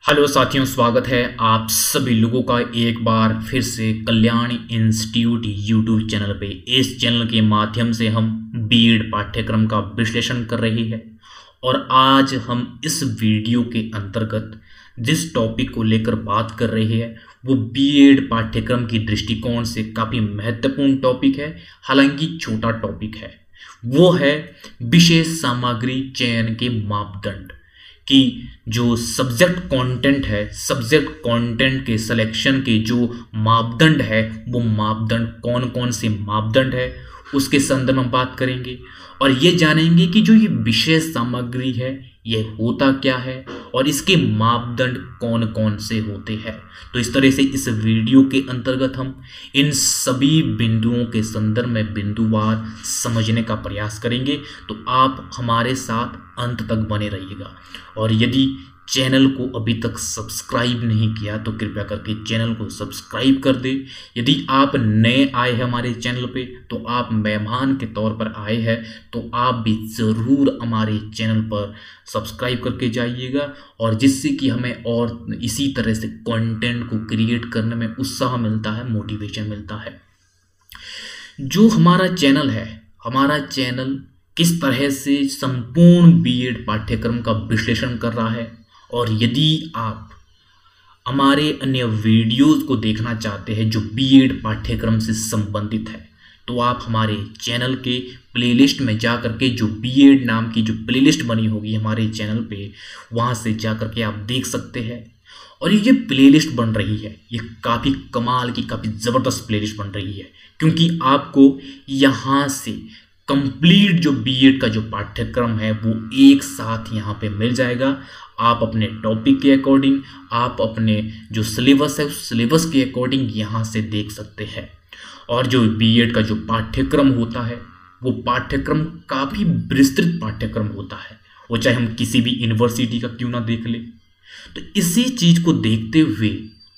Hello साथियों, स्वागत है आप सभी लोगों का एक बार फिर से कल्याण इंस्टीट्यूट यूट्यूब चैनल पे। इस चैनल के माध्यम से हम बीएड पाठ्यक्रम का विश्लेषण कर रहे हैं और आज हम इस वीडियो के अंतर्गत जिस टॉपिक को लेकर बात कर रहे हैं वो बीएड पाठ्यक्रम की दृष्टिकोण से काफ़ी महत्वपूर्ण टॉपिक है। हालांकि छोटा टॉपिक है, वो है विशेष सामग्री चयन के मापदंड कि जो सब्जेक्ट कंटेंट है, सब्जेक्ट कंटेंट के सिलेक्शन के जो मापदंड है वो मापदंड कौन कौन से मापदंड है उसके संदर्भ में बात करेंगे और ये जानेंगे कि जो ये विशेष सामग्री है ये होता क्या है और इसके मापदंड कौन कौन से होते हैं। तो इस तरह से इस वीडियो के अंतर्गत हम इन सभी बिंदुओं के संदर्भ में बिंदुवार समझने का प्रयास करेंगे। तो आप हमारे साथ अंत तक बने रहिएगा और यदि चैनल को अभी तक सब्सक्राइब नहीं किया तो कृपया करके चैनल को सब्सक्राइब कर दे। यदि आप नए आए हैं हमारे चैनल पे तो आप मेहमान के तौर पर आए हैं तो आप भी ज़रूर हमारे चैनल पर सब्सक्राइब करके जाइएगा और जिससे कि हमें और इसी तरह से कंटेंट को क्रिएट करने में उत्साह मिलता है, मोटिवेशन मिलता है। जो हमारा चैनल है, हमारा चैनल किस तरह से संपूर्ण बीएड पाठ्यक्रम का विश्लेषण कर रहा है और यदि आप हमारे अन्य वीडियोस को देखना चाहते हैं जो बीएड पाठ्यक्रम से संबंधित है तो आप हमारे चैनल के प्लेलिस्ट में जा करके जो बीएड नाम की जो प्लेलिस्ट बनी होगी हमारे चैनल पे, वहाँ से जा करके आप देख सकते हैं। और ये प्लेलिस्ट बन रही है, ये काफ़ी कमाल की, काफ़ी ज़बरदस्त प्लेलिस्ट बन रही है क्योंकि आपको यहाँ से कंप्लीट जो बीएड का जो पाठ्यक्रम है वो एक साथ यहाँ पे मिल जाएगा। आप अपने टॉपिक के अकॉर्डिंग, आप अपने जो सिलेबस है उस सिलेबस के अकॉर्डिंग यहाँ से देख सकते हैं। और जो बीएड का जो पाठ्यक्रम होता है वो पाठ्यक्रम काफ़ी विस्तृत पाठ्यक्रम होता है, वो चाहे हम किसी भी यूनिवर्सिटी का क्यों ना देख ले। तो इसी चीज़ को देखते हुए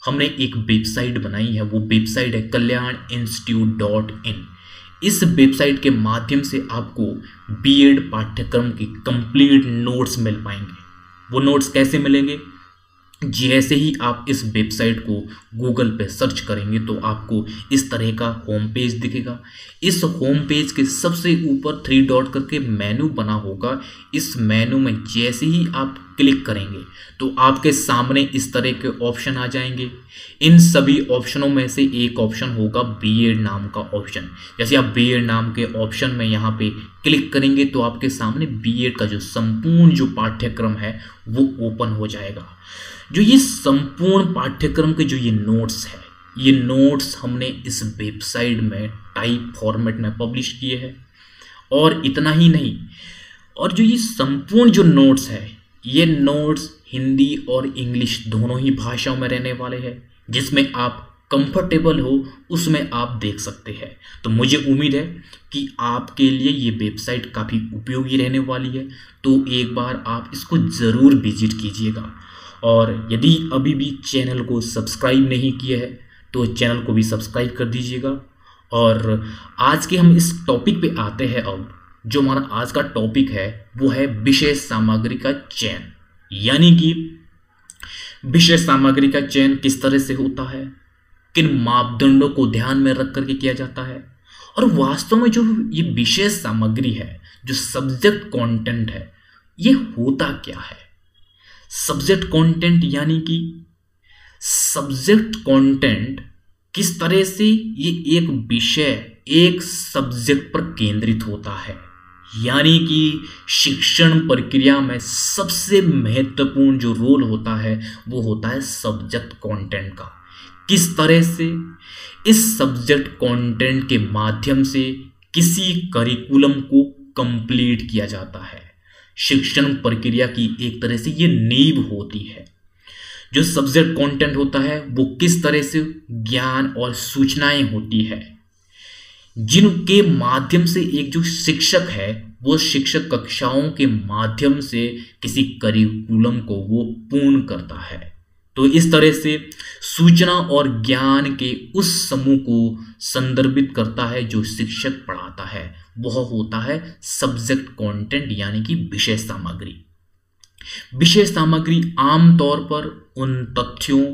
हमने एक वेबसाइट बनाई है, वो वेबसाइट है kalyaninstitute.in। इस वेबसाइट के माध्यम से आपको बीएड पाठ्यक्रम की कंप्लीट नोट्स मिल पाएंगे। वो नोट्स कैसे मिलेंगे? जैसे ही आप इस वेबसाइट को गूगल पे सर्च करेंगे तो आपको इस तरह का होम पेज दिखेगा। इस होम पेज के सबसे ऊपर 3 डॉट करके मेनू बना होगा। इस मेनू में जैसे ही आप क्लिक करेंगे तो आपके सामने इस तरह के ऑप्शन आ जाएंगे। इन सभी ऑप्शनों में से एक ऑप्शन होगा बीएड नाम का ऑप्शन। जैसे आप बीएड नाम के ऑप्शन में यहाँ पे क्लिक करेंगे तो आपके सामने बीएड का जो संपूर्ण जो पाठ्यक्रम है वो ओपन हो जाएगा। जो ये संपूर्ण पाठ्यक्रम के जो ये नोट्स है, ये नोट्स हमने इस वेबसाइट में टाइप फॉर्मेट में पब्लिश किए हैं। और इतना ही नहीं, और जो ये संपूर्ण जो नोट्स है ये नोट्स हिंदी और इंग्लिश दोनों ही भाषाओं में रहने वाले हैं। जिसमें आप कंफर्टेबल हो उसमें आप देख सकते हैं। तो मुझे उम्मीद है कि आपके लिए ये वेबसाइट काफ़ी उपयोगी रहने वाली है। तो एक बार आप इसको ज़रूर विजिट कीजिएगा और यदि अभी भी चैनल को सब्सक्राइब नहीं किया है तो चैनल को भी सब्सक्राइब कर दीजिएगा। और आज के हम इस टॉपिक पे आते हैं। अब जो हमारा आज का टॉपिक है वो है विशेष सामग्री का चयन, यानी कि विशेष सामग्री का चयन किस तरह से होता है, किन मापदंडों को ध्यान में रख करके किया जाता है और वास्तव में जो ये विशेष सामग्री है, जो सब्जेक्ट कंटेंट है, ये होता क्या है। सब्जेक्ट कंटेंट यानी कि सब्जेक्ट कंटेंट किस तरह से ये एक विषय, एक सब्जेक्ट पर केंद्रित होता है, यानी कि शिक्षण प्रक्रिया में सबसे महत्वपूर्ण जो रोल होता है वो होता है सब्जेक्ट कंटेंट का। किस तरह से इस सब्जेक्ट कंटेंट के माध्यम से किसी करिकुलम को कंप्लीट किया जाता है। शिक्षण प्रक्रिया की एक तरह से ये नींव होती है। जो सब्जेक्ट कंटेंट होता है वो किस तरह से ज्ञान और सूचनाएं होती है जिनके माध्यम से एक जो शिक्षक है वो शिक्षक कक्षाओं के माध्यम से किसी करिकुलम को वो पूर्ण करता है। तो इस तरह से सूचना और ज्ञान के उस समूह को संदर्भित करता है जो शिक्षक पढ़ाता है, वह होता है सब्जेक्ट कंटेंट यानी कि विषय सामग्री। विषय सामग्री आमतौर पर उन तथ्यों,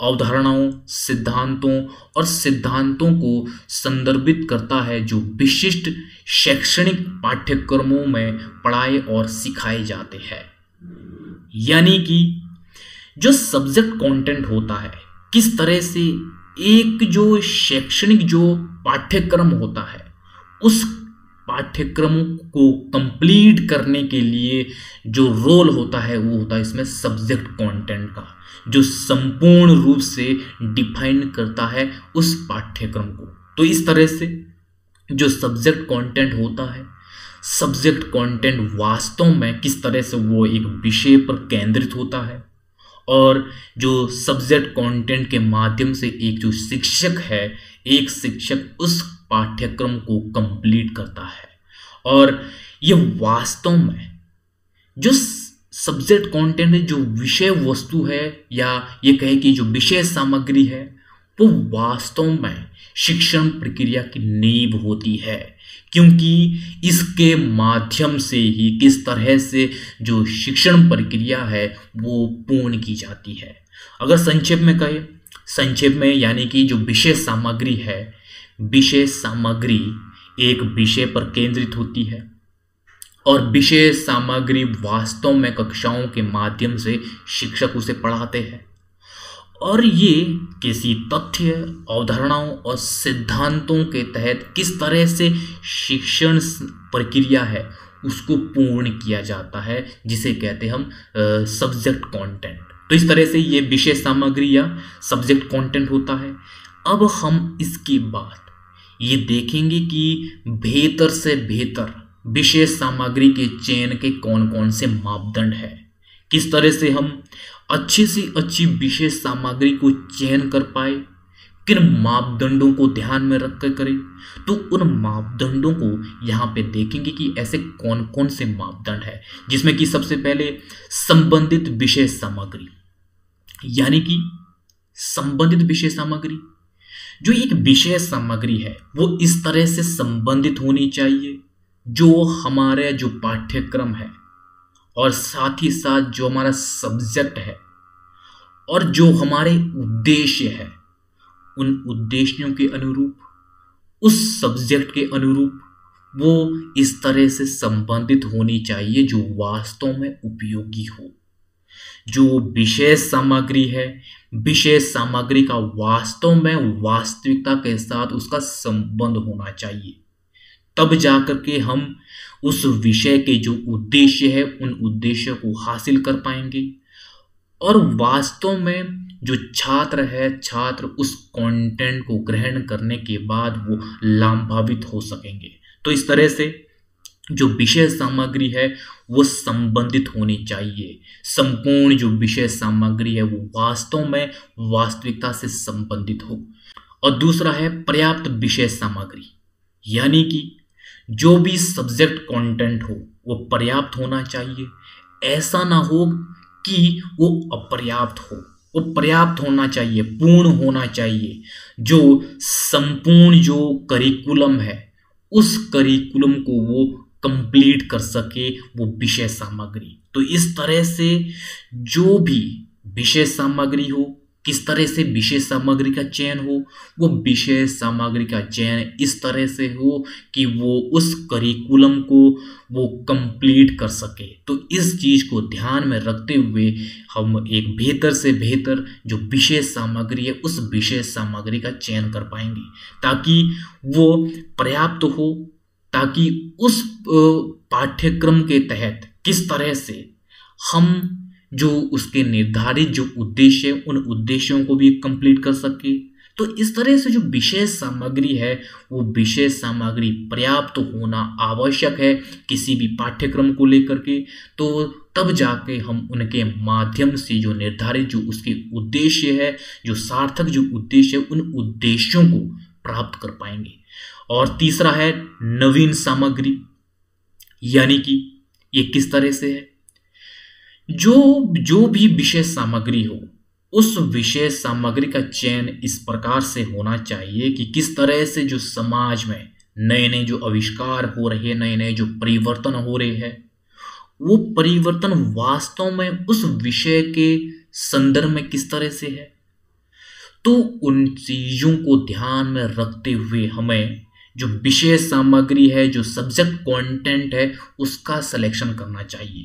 अवधारणाओं, सिद्धांतों और सिद्धांतों को संदर्भित करता है जो विशिष्ट शैक्षणिक पाठ्यक्रमों में पढ़ाए और सिखाए जाते हैं। यानी कि जो सब्जेक्ट कंटेंट होता है, किस तरह से एक जो शैक्षणिक जो पाठ्यक्रम होता है, उस पाठ्यक्रम को कंप्लीट करने के लिए जो रोल होता है वो होता है इसमें सब्जेक्ट कंटेंट का, जो संपूर्ण रूप से डिफाइन करता है उस पाठ्यक्रम को। तो इस तरह से जो सब्जेक्ट कंटेंट होता है, सब्जेक्ट कंटेंट वास्तव में किस तरह से वो एक विषय पर केंद्रित होता है, और जो सब्जेक्ट कंटेंट के माध्यम से एक जो शिक्षक है, एक शिक्षक उस पाठ्यक्रम को कंप्लीट करता है। और ये वास्तव में जो सब्जेक्ट कंटेंट है, जो विषय वस्तु है, या ये कहे कि जो विषय सामग्री है, वो वास्तव में शिक्षण प्रक्रिया की नींव होती है, क्योंकि इसके माध्यम से ही किस तरह से जो शिक्षण प्रक्रिया है वो पूर्ण की जाती है। अगर संक्षेप में कहें, संक्षेप में यानी कि जो विषय सामग्री है, विषय सामग्री एक विषय पर केंद्रित होती है और विषय सामग्री वास्तव में कक्षाओं के माध्यम से शिक्षक उसे पढ़ाते हैं, और ये किसी तथ्य, अवधारणाओं और सिद्धांतों के तहत किस तरह से शिक्षण प्रक्रिया है उसको पूर्ण किया जाता है, जिसे कहते हैं हम सब्जेक्ट कंटेंट। तो इस तरह से ये विषय सामग्री या सब्जेक्ट कंटेंट होता है। अब हम इसके बाद ये देखेंगे कि बेहतर से बेहतर विषय सामग्री के चयन के कौन कौन से मापदंड है, किस तरह से हम अच्छी से अच्छी विषय सामग्री को चयन कर पाए, किन मापदंडों को ध्यान में रखकर करें। तो उन मापदंडों को यहाँ पे देखेंगे कि ऐसे कौन कौन से मापदंड है, जिसमें कि सबसे पहले संबंधित विषय सामग्री, यानी कि संबंधित विषय सामग्री, जो एक विषय सामग्री है वो इस तरह से संबंधित होनी चाहिए जो हमारे जो पाठ्यक्रम है और साथ ही साथ जो हमारा सब्जेक्ट है और जो हमारे उद्देश्य है, उन उद्देश्यों के अनुरूप, उस सब्जेक्ट के अनुरूप वो इस तरह से संबंधित होनी चाहिए जो वास्तव में उपयोगी हो। जो विषय सामग्री है, विषय सामग्री का वास्तव में वास्तविकता के साथ उसका संबंध होना चाहिए, तब जाकर के हम उस विषय के जो उद्देश्य है उन उद्देश्यों को हासिल कर पाएंगे, और वास्तव में जो छात्र है, छात्र उस कंटेंट को ग्रहण करने के बाद वो लाभान्वित हो सकेंगे। तो इस तरह से जो विषय सामग्री है वो संबंधित होनी चाहिए, संपूर्ण जो विषय सामग्री है वो वास्तव में वास्तविकता से संबंधित हो। और दूसरा है पर्याप्त विषय सामग्री, यानी कि जो भी सब्जेक्ट कंटेंट हो वो पर्याप्त होना चाहिए, ऐसा ना हो कि वो अपर्याप्त हो, वो पर्याप्त होना चाहिए, पूर्ण होना चाहिए। जो संपूर्ण जो करिकुलम है उस करिकुलम को वो कंप्लीट कर सके वो विषय सामग्री। तो इस तरह से जो भी विषय सामग्री हो, किस तरह से विषय सामग्री का चयन हो, वो विषय सामग्री का चयन इस तरह से हो कि वो उस करिकुलम को वो कंप्लीट कर सके। तो इस चीज़ को ध्यान में रखते हुए हम एक बेहतर से बेहतर जो विषय सामग्री है उस विषय सामग्री का चयन कर पाएंगे, ताकि वो पर्याप्त हो, ताकि उस पाठ्यक्रम के तहत किस तरह से हम जो उसके निर्धारित जो उद्देश्य है उन उद्देश्यों को भी कंप्लीट कर सके। तो इस तरह से जो विषय सामग्री है वो विषय सामग्री पर्याप्त होना आवश्यक है किसी भी पाठ्यक्रम को लेकर के। तो तब जाके हम उनके माध्यम से जो निर्धारित जो उसके उद्देश्य है, जो सार्थक जो उद्देश्य है, उन उद्देश्यों को प्राप्त कर पाएंगे। और तीसरा है नवीन सामग्री, यानी कि ये किस तरह से है, जो भी विषय सामग्री हो उस विषय सामग्री का चयन इस प्रकार से होना चाहिए कि किस तरह से जो समाज में नए नए जो आविष्कार हो रहे हैं, नए नए जो परिवर्तन हो रहे हैं, वो परिवर्तन वास्तव में उस विषय के संदर्भ में किस तरह से है। तो उन चीजों को ध्यान में रखते हुए हमें जो विषय सामग्री है, जो सब्जेक्ट कंटेंट है, उसका सिलेक्शन करना चाहिए,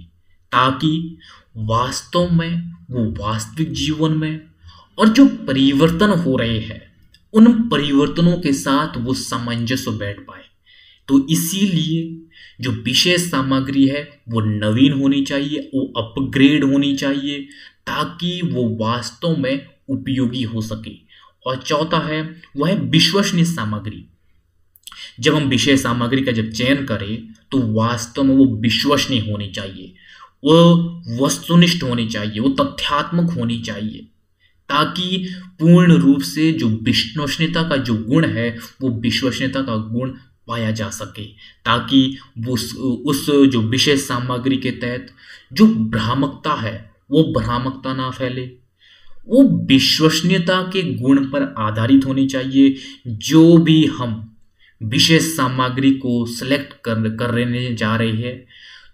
ताकि वास्तव में वो वास्तविक जीवन में और जो परिवर्तन हो रहे हैं उन परिवर्तनों के साथ वो सामंजस्य बैठ पाए। तो इसीलिए जो विषय सामग्री है वो नवीन होनी चाहिए, वो अपग्रेड होनी चाहिए, ताकि वो वास्तव में उपयोगी हो सके। और चौथा है वह है विश्वसनीय सामग्री। जब हम विषय सामग्री का जब चयन करें तो वास्तव में वो विश्वसनीय होनी चाहिए, वो वस्तुनिष्ठ होनी चाहिए, वो तथ्यात्मक होनी चाहिए, ताकि पूर्ण रूप से जो विश्वसनीयता का जो गुण है वो विश्वसनीयता का गुण पाया जा सके, ताकि वो उस जो विषय सामग्री के तहत जो भ्रामकता है वो भ्रामकता ना फैले। वो विश्वसनीयता के गुण पर आधारित होनी चाहिए। जो भी हम विषय सामग्री को सिलेक्ट कर रहे जा रहे हैं,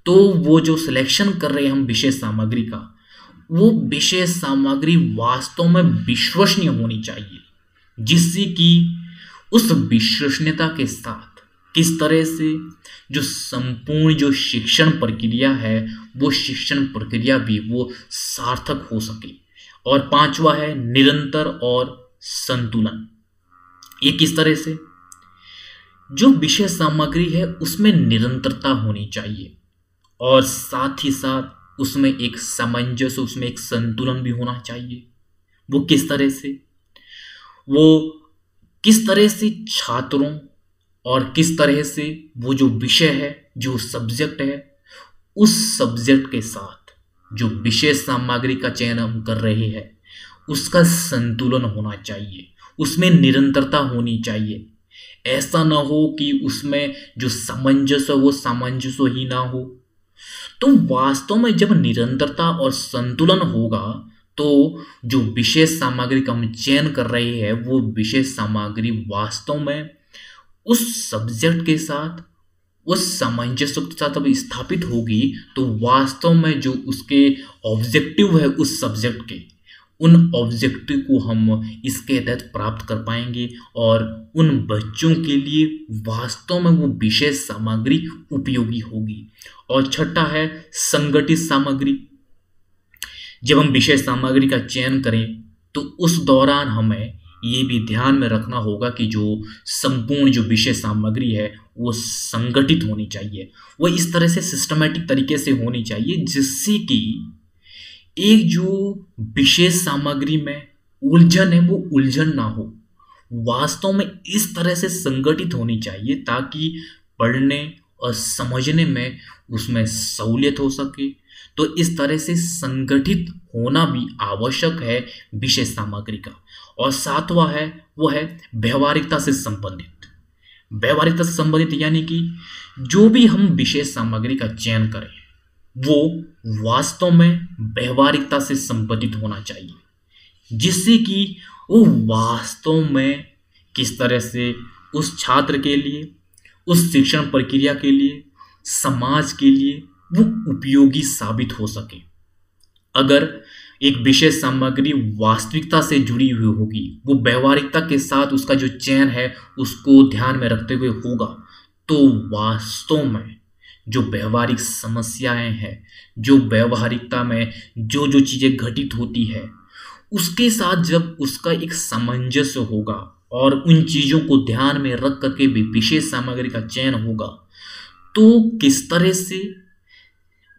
तो वो जो सिलेक्शन कर रहे हैं हम विषय सामग्री का, वो विषय सामग्री वास्तव में विश्वसनीय होनी चाहिए, जिससे कि उस विश्वसनीयता के साथ किस तरह से जो संपूर्ण जो शिक्षण प्रक्रिया है वो शिक्षण प्रक्रिया भी वो सार्थक हो सके। और पांचवा है निरंतर और संतुलन। ये किस तरह से, जो विषय सामग्री है उसमें निरंतरता होनी चाहिए और साथ ही साथ उसमें एक सामंजस्य, उसमें एक संतुलन भी होना चाहिए। वो किस तरह से, वो किस तरह से छात्रों और किस तरह से वो जो विषय है, जो सब्जेक्ट है, उस सब्जेक्ट के साथ जो विषय सामग्री का चयन हम कर रहे हैं उसका संतुलन होना चाहिए, उसमें निरंतरता होनी चाहिए। ऐसा ना हो कि उसमें जो सामंजस्य वो सामंजस्य ही ना हो। तो वास्तव में जब निरंतरता और संतुलन होगा तो जो विषय सामग्री का हम चयन कर रहे हैं वो विषय सामग्री वास्तव में उस सब्जेक्ट के साथ, उस सामंजस्य के साथ अब स्थापित होगी, तो वास्तव में जो उसके ऑब्जेक्टिव है उस सब्जेक्ट के, उन ऑब्जेक्टिव को हम इसके तहत प्राप्त कर पाएंगे और उन बच्चों के लिए वास्तव में वो विषय सामग्री उपयोगी होगी। और छठा है संगठित सामग्री। जब हम विषय सामग्री का चयन करें तो उस दौरान हमें ये भी ध्यान में रखना होगा कि जो संपूर्ण जो विषय सामग्री है वो संगठित होनी चाहिए, वो इस तरह से सिस्टमैटिक तरीके से होनी चाहिए जिससे कि एक जो विशेष सामग्री में उलझन है वो उलझन ना हो। वास्तव में इस तरह से संगठित होनी चाहिए ताकि पढ़ने और समझने में उसमें सहूलियत हो सके। तो इस तरह से संगठित होना भी आवश्यक है विषय सामग्री का। और सातवां है वो है व्यवहारिकता से संबंधित। व्यवहारिकता से संबंधित यानी कि जो भी हम विषय सामग्री का चयन करें वो वास्तव में व्यवहारिकता से संबंधित होना चाहिए, जिससे कि वो वास्तव में किस तरह से उस छात्र के लिए, उस शिक्षण प्रक्रिया के लिए, समाज के लिए वो उपयोगी साबित हो सके। अगर एक विषय सामग्री वास्तविकता से जुड़ी हुई होगी, वो व्यवहारिकता के साथ उसका जो चयन है उसको ध्यान में रखते हुए होगा, तो वास्तव में जो व्यवहारिक समस्याएं हैं, जो व्यवहारिकता में जो जो चीज़ें घटित होती है उसके साथ जब उसका एक सामंजस्य होगा और उन चीज़ों को ध्यान में रख करके भी विषय सामग्री का चयन होगा, तो किस तरह से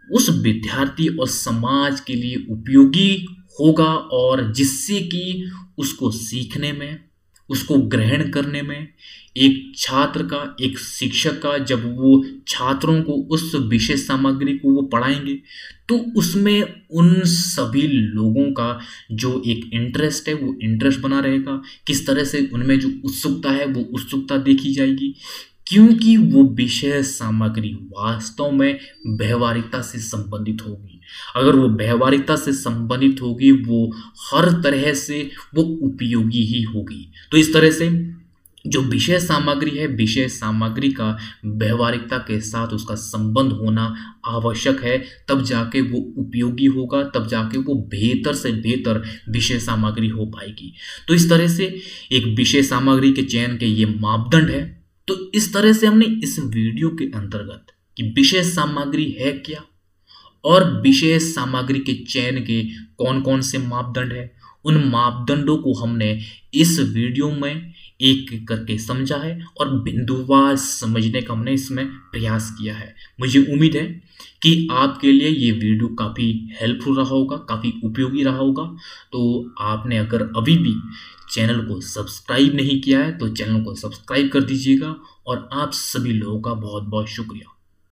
उस विद्यार्थी और समाज के लिए उपयोगी होगा और जिससे कि उसको सीखने में, उसको ग्रहण करने में, एक छात्र का, एक शिक्षक का जब वो छात्रों को उस विषय सामग्री को वो पढ़ाएंगे तो उसमें उन सभी लोगों का जो एक इंटरेस्ट है वो इंटरेस्ट बना रहेगा। किस तरह से उनमें जो उत्सुकता है वो उत्सुकता देखी जाएगी, क्योंकि वो विषय सामग्री वास्तव में व्यवहारिकता से संबंधित होगी। अगर वो व्यवहारिकता से संबंधित होगी वो हर तरह से वो उपयोगी ही होगी। तो इस तरह से जो विषय सामग्री है, विषय सामग्री का व्यवहारिकता के साथ उसका संबंध होना आवश्यक है, तब जाके वो उपयोगी होगा, तब जाके वो बेहतर से बेहतर विषय सामग्री हो पाएगी। तो इस तरह से एक विषय सामग्री के चयन के ये मापदंड है। तो इस तरह से हमने इस वीडियो के अंतर्गत कि विषय सामग्री है क्या और विषय सामग्री के चयन के कौन कौन से मापदंड है, उन मापदंडों को हमने इस वीडियो में एक एक करके समझा है और बिंदुवार समझने का हमने इसमें प्रयास किया है। मुझे उम्मीद है कि आपके लिए ये वीडियो काफ़ी हेल्पफुल रहा होगा, काफ़ी उपयोगी रहा होगा। तो आपने अगर अभी भी चैनल को सब्सक्राइब नहीं किया है तो चैनल को सब्सक्राइब कर दीजिएगा और आप सभी लोगों का बहुत बहुत शुक्रिया।